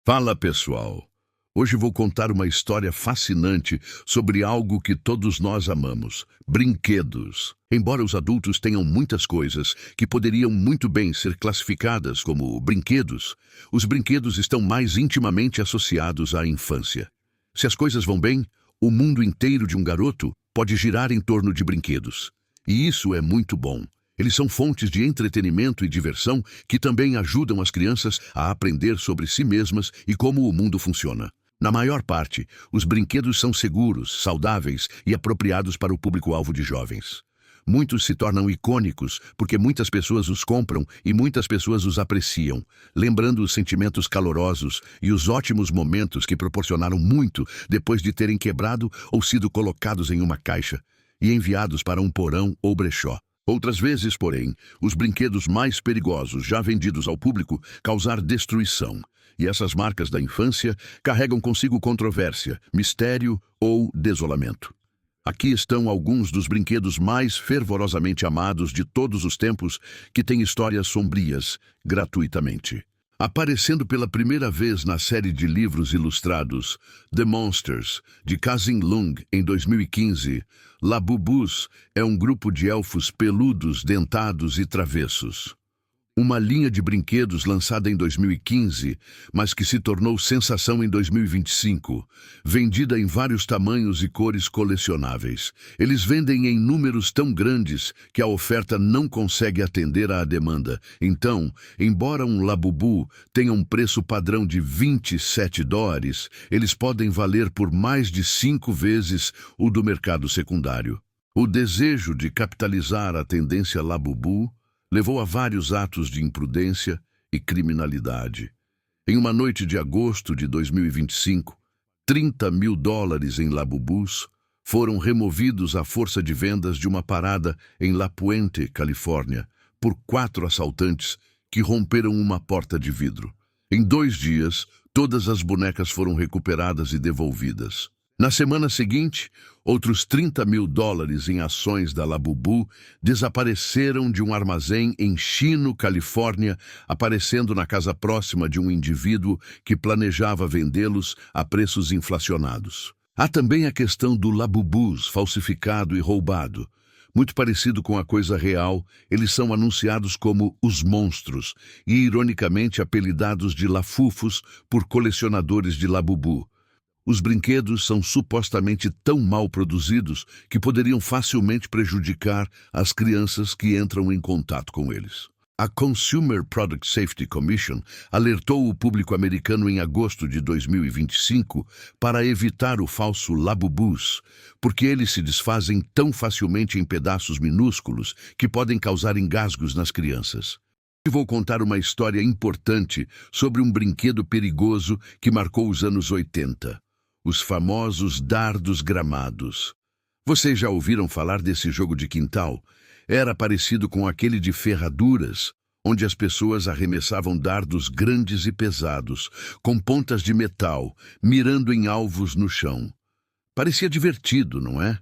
Fala pessoal, hoje vou contar uma história fascinante sobre algo que todos nós amamos, brinquedos. Embora os adultos tenham muitas coisas que poderiam muito bem ser classificadas como brinquedos, os brinquedos estão mais intimamente associados à infância. Se as coisas vão bem, o mundo inteiro de um garoto pode girar em torno de brinquedos. E isso é muito bom. Eles são fontes de entretenimento e diversão que também ajudam as crianças a aprender sobre si mesmas e como o mundo funciona. Na maior parte, os brinquedos são seguros, saudáveis e apropriados para o público-alvo de jovens. Muitos se tornam icônicos porque muitas pessoas os compram e muitas pessoas os apreciam, lembrando os sentimentos calorosos e os ótimos momentos que proporcionaram muito depois de terem quebrado ou sido colocados em uma caixa e enviados para um porão ou brechó. Outras vezes, porém, os brinquedos mais perigosos já vendidos ao público causar destruição. E essas marcas da infância carregam consigo controvérsia, mistério ou desolamento. Aqui estão alguns dos brinquedos mais fervorosamente amados de todos os tempos que têm histórias sombrias, gratuitamente. Aparecendo pela primeira vez na série de livros ilustrados The Monsters, de Kazin Lung, em 2015, Labubus é um grupo de elfos peludos, dentados e travessos. Uma linha de brinquedos lançada em 2015, mas que se tornou sensação em 2025, vendida em vários tamanhos e cores colecionáveis. Eles vendem em números tão grandes que a oferta não consegue atender à demanda. Então, embora um Labubu tenha um preço padrão de $27, eles podem valer por mais de 5 vezes o do mercado secundário. O desejo de capitalizar a tendência Labubu levou a vários atos de imprudência e criminalidade. Em uma noite de agosto de 2025, $30 mil em Labubus foram removidos à força de vendas de uma parada em La Puente, Califórnia, por 4 assaltantes que romperam uma porta de vidro. Em 2 dias, todas as bonecas foram recuperadas e devolvidas. Na semana seguinte, outros $30 mil em ações da Labubu desapareceram de um armazém em Chino, Califórnia, aparecendo na casa próxima de um indivíduo que planejava vendê-los a preços inflacionados. Há também a questão do Labubus falsificado e roubado. Muito parecido com a coisa real, eles são anunciados como os monstros e ironicamente apelidados de Lafufos por colecionadores de Labubu. Os brinquedos são supostamente tão mal produzidos que poderiam facilmente prejudicar as crianças que entram em contato com eles. A Consumer Product Safety Commission alertou o público americano em agosto de 2025 para evitar o falso Labubus, porque eles se desfazem tão facilmente em pedaços minúsculos que podem causar engasgos nas crianças. Vou contar uma história importante sobre um brinquedo perigoso que marcou os anos 80. Os famosos dardos gramados. Vocês já ouviram falar desse jogo de quintal? Era parecido com aquele de ferraduras, onde as pessoas arremessavam dardos grandes e pesados, com pontas de metal, mirando em alvos no chão. Parecia divertido, não é?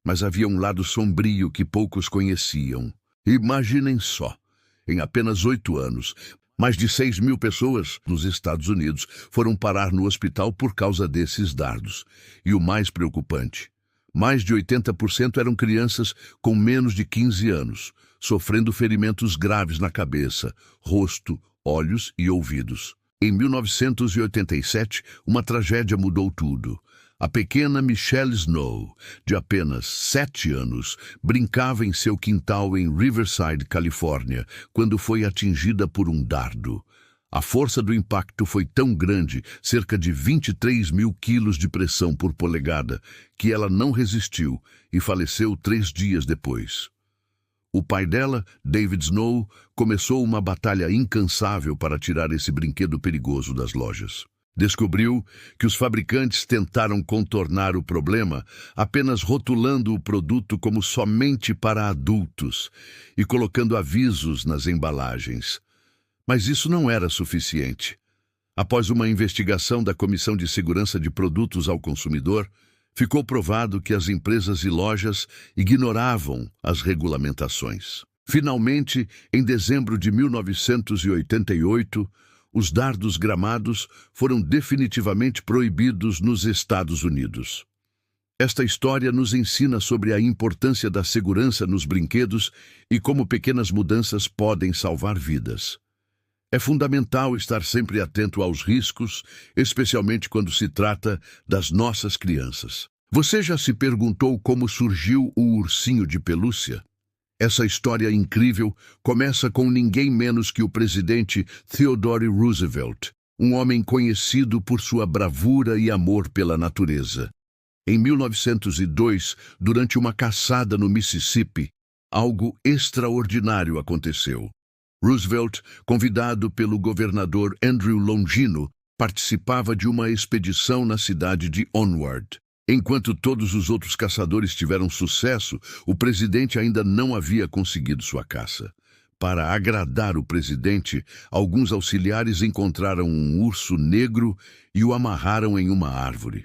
Mas havia um lado sombrio que poucos conheciam. Imaginem só, em apenas 8 anos, mais de 6 mil pessoas nos Estados Unidos foram parar no hospital por causa desses dardos. E o mais preocupante, mais de 80% eram crianças com menos de 15 anos, sofrendo ferimentos graves na cabeça, rosto, olhos e ouvidos. Em 1987, uma tragédia mudou tudo. A pequena Michelle Snow, de apenas 7 anos, brincava em seu quintal em Riverside, Califórnia, quando foi atingida por um dardo. A força do impacto foi tão grande, cerca de 23 mil quilos de pressão por polegada, que ela não resistiu e faleceu 3 dias depois. O pai dela, David Snow, começou uma batalha incansável para tirar esse brinquedo perigoso das lojas. Descobriu que os fabricantes tentaram contornar o problema apenas rotulando o produto como somente para adultos e colocando avisos nas embalagens. Mas isso não era suficiente. Após uma investigação da Comissão de Segurança de Produtos ao Consumidor, ficou provado que as empresas e lojas ignoravam as regulamentações. Finalmente, em dezembro de 1988, Os dardos gramados foram definitivamente proibidos nos Estados Unidos. Esta história nos ensina sobre a importância da segurança nos brinquedos e como pequenas mudanças podem salvar vidas. É fundamental estar sempre atento aos riscos, especialmente quando se trata das nossas crianças. Você já se perguntou como surgiu o ursinho de pelúcia? Essa história incrível começa com ninguém menos que o presidente Theodore Roosevelt, um homem conhecido por sua bravura e amor pela natureza. Em 1902, durante uma caçada no Mississippi, algo extraordinário aconteceu. Roosevelt, convidado pelo governador Andrew Longino, participava de uma expedição na cidade de Onward. Enquanto todos os outros caçadores tiveram sucesso, o presidente ainda não havia conseguido sua caça. Para agradar o presidente, alguns auxiliares encontraram um urso negro e o amarraram em uma árvore.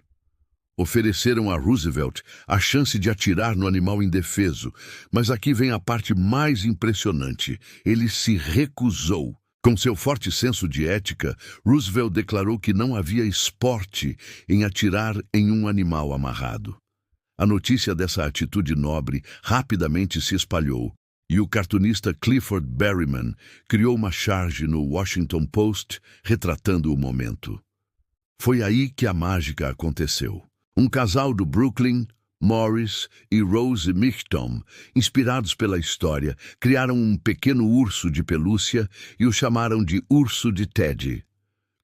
Ofereceram a Roosevelt a chance de atirar no animal indefeso, mas aqui vem a parte mais impressionante. Ele se recusou. Com seu forte senso de ética, Roosevelt declarou que não havia esporte em atirar em um animal amarrado. A notícia dessa atitude nobre rapidamente se espalhou, e o cartunista Clifford Berryman criou uma charge no Washington Post retratando o momento. Foi aí que a mágica aconteceu. Um casal do Brooklyn, Morris e Rose Michtom, inspirados pela história, criaram um pequeno urso de pelúcia e o chamaram de Urso de Teddy.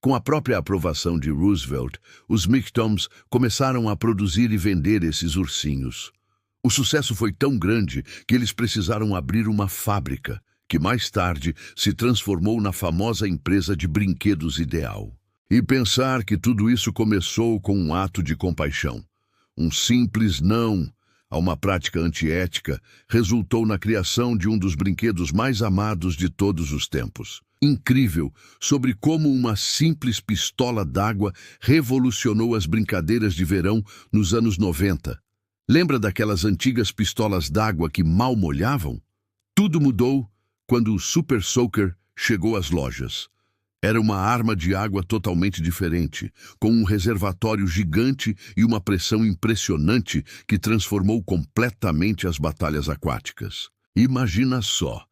Com a própria aprovação de Roosevelt, os Michtoms começaram a produzir e vender esses ursinhos. O sucesso foi tão grande que eles precisaram abrir uma fábrica, que mais tarde se transformou na famosa empresa de brinquedos Ideal. E pensar que tudo isso começou com um ato de compaixão. Um simples não a uma prática antiética resultou na criação de um dos brinquedos mais amados de todos os tempos. Incrível sobre como uma simples pistola d'água revolucionou as brincadeiras de verão nos anos 90. Lembra daquelas antigas pistolas d'água que mal molhavam? Tudo mudou quando o Super Soaker chegou às lojas. Era uma arma de água totalmente diferente, com um reservatório gigante e uma pressão impressionante que transformou completamente as batalhas aquáticas. Imagina só!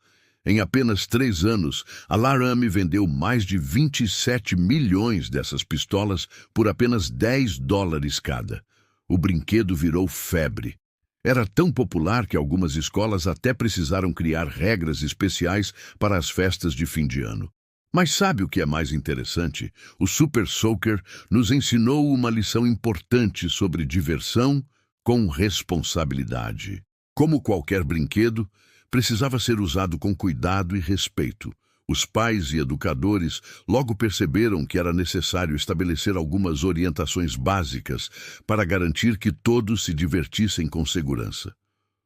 Em apenas 3 anos, a Laramie vendeu mais de 27 milhões dessas pistolas por apenas $10 cada. O brinquedo virou febre. Era tão popular que algumas escolas até precisaram criar regras especiais para as festas de fim de ano. Mas sabe o que é mais interessante? O Super Soaker nos ensinou uma lição importante sobre diversão com responsabilidade. Como qualquer brinquedo, precisava ser usado com cuidado e respeito. Os pais e educadores logo perceberam que era necessário estabelecer algumas orientações básicas para garantir que todos se divertissem com segurança.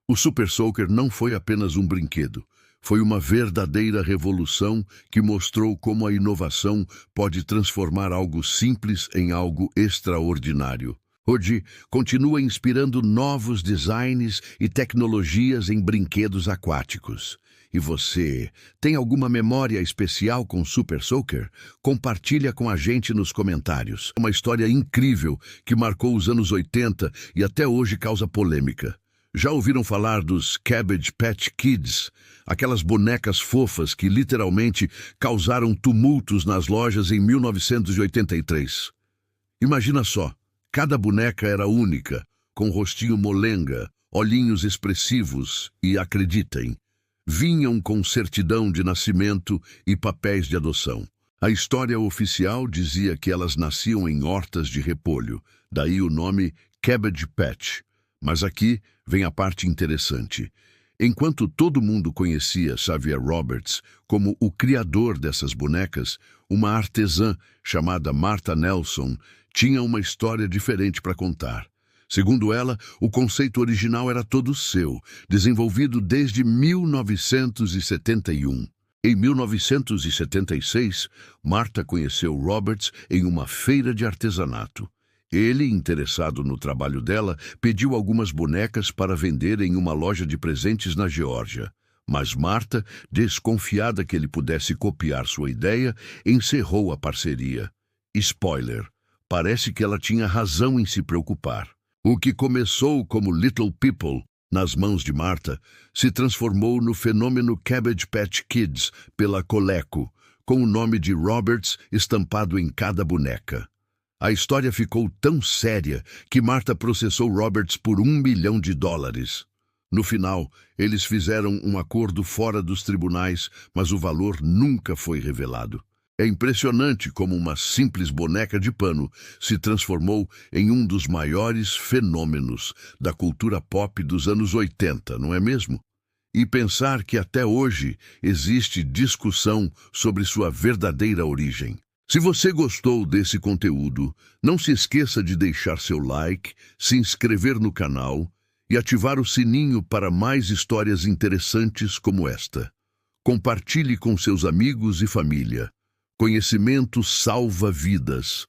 O Super Soaker não foi apenas um brinquedo. Foi uma verdadeira revolução que mostrou como a inovação pode transformar algo simples em algo extraordinário. Hoje, continua inspirando novos designs e tecnologias em brinquedos aquáticos. E você, tem alguma memória especial com Super Soaker? Compartilha com a gente nos comentários. Uma história incrível que marcou os anos 80 e até hoje causa polêmica. Já ouviram falar dos Cabbage Patch Kids? Aquelas bonecas fofas que literalmente causaram tumultos nas lojas em 1983. Imagina só, cada boneca era única, com rostinho molenga, olhinhos expressivos e, acreditem, vinham com certidão de nascimento e papéis de adoção. A história oficial dizia que elas nasciam em hortas de repolho, daí o nome Cabbage Patch. Mas aqui vem a parte interessante. Enquanto todo mundo conhecia Xavier Roberts como o criador dessas bonecas, uma artesã chamada Martha Nelson tinha uma história diferente para contar. Segundo ela, o conceito original era todo seu, desenvolvido desde 1971. Em 1976, Martha conheceu Roberts em uma feira de artesanato. Ele, interessado no trabalho dela, pediu algumas bonecas para vender em uma loja de presentes na Geórgia. Mas Marta, desconfiada que ele pudesse copiar sua ideia, encerrou a parceria. Spoiler: parece que ela tinha razão em se preocupar. O que começou como Little People, nas mãos de Marta, se transformou no fenômeno Cabbage Patch Kids pela Coleco, com o nome de Roberts estampado em cada boneca. A história ficou tão séria que Marta processou Roberts por $1 milhão. No final, eles fizeram um acordo fora dos tribunais, mas o valor nunca foi revelado. É impressionante como uma simples boneca de pano se transformou em um dos maiores fenômenos da cultura pop dos anos 80, não é mesmo? E pensar que até hoje existe discussão sobre sua verdadeira origem. Se você gostou desse conteúdo, não se esqueça de deixar seu like, se inscrever no canal e ativar o sininho para mais histórias interessantes como esta. Compartilhe com seus amigos e família. Conhecimento salva vidas.